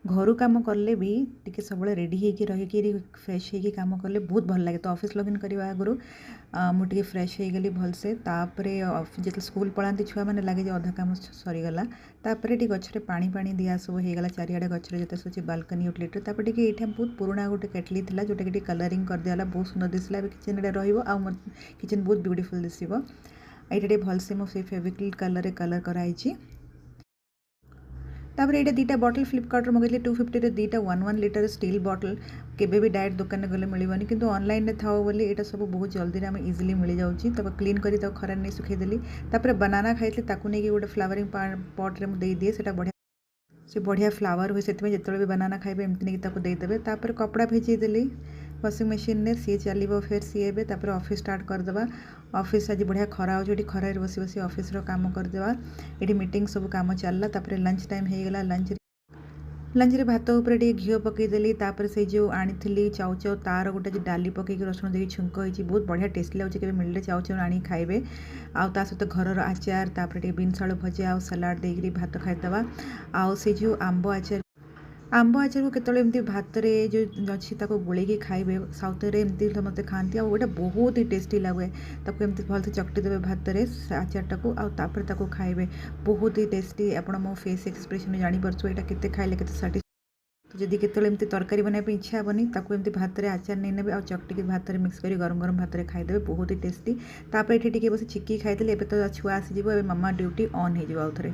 घरु काम कले भी टिके सब रेडी होकर रही फ्रेश होकर काम कले बहुत भल लगे। तो ऑफिस लॉगिन करने आगु मुझे फ्रेश हो गली भलसे जो स्कूल पढ़ाती छुआ मैंने लगे अधा काम सरीगला गचरे पानी पानी दिया सब होगा चारिड़े गचरे जो सोचे बालकनी यूटिलिटी ये बहुत पुराना गोटे केटली था जोटा कि कलरिंग कर दिया बहुत सुंदर दिसला किचन किचन बहुत ब्यूटीफुल दिसो ये भलसे मुझे फेविक्रिल कलर कलर कराई। तापर ये दुटा बटल फ्लिपकार्ट मगैली 250 दुटा 1 लिटर स्टील बटल केबे भी डायरेक्ट दुकान गले मिलबनी किंतु ऑनलाइन रे थाओ बोली एटा सब बहुत जल्दी आम इजिली मिल जाऊँगी। तब क्लीन करी खरार नहीं सुखेदेली बनाना खाई ताकू नहीं गोटे फ्लावरिंग पट में दे दिए से बढ़िया फ्लावर हुए से जो भी बनाना खाइबे एमती नहीं देदेवे। कपड़ा भेजेदेली वाशिंग मशीन ने सी चलो फिर सी एवं ऑफिस स्टार्ट करदे। ऑफिस आज बढ़िया खरा हो खरार बसी बसी ऑफिस काम करदे। ये मीटिंग सब काम चलला लंच टाइम हो गला लंच रे भात उपर घी पकईदेली से जो आनी चाउ चाउ तार गोटे जो डाली पकई रसुण देखिए छुंक हो बहुत बढ़िया टेस्टी लगे। केबे मिलले चाउ चाउ आनी खाइबे आ सहित घर आचार बीन्स आलू भजा आ सलाड देकरी भात खाईदे। आउ से जो आंब आचार को केतले भात रे जो अच्छी गोलेकी खाइबे साउथ रे एमती समस्ते खाती आटा बहुत ही टेस्टी लगे। एमती भलसे चकटी देवे भात रे आचारटा को आपर खाइबे बहुत ही टेस्टी। आपण मो फेस एक्सप्रेशन जानीपार्थ यहाँ केते खाइले केते साटिस्फाई। तो जदि केतले एमती तरकारी बनाई इच्छा हेनी एमती भात रे आचार नहीं नेबे आ चकटी भात रे मिक्स कर गरम गरम भात रे खाइदेवे बहुत ही टेस्टी। तापर ये बस चिक्की खाइदेली। एबे तो छुआ आसीजिवो एबे मम्मा ड्यूटी ऑन हो आउ थे।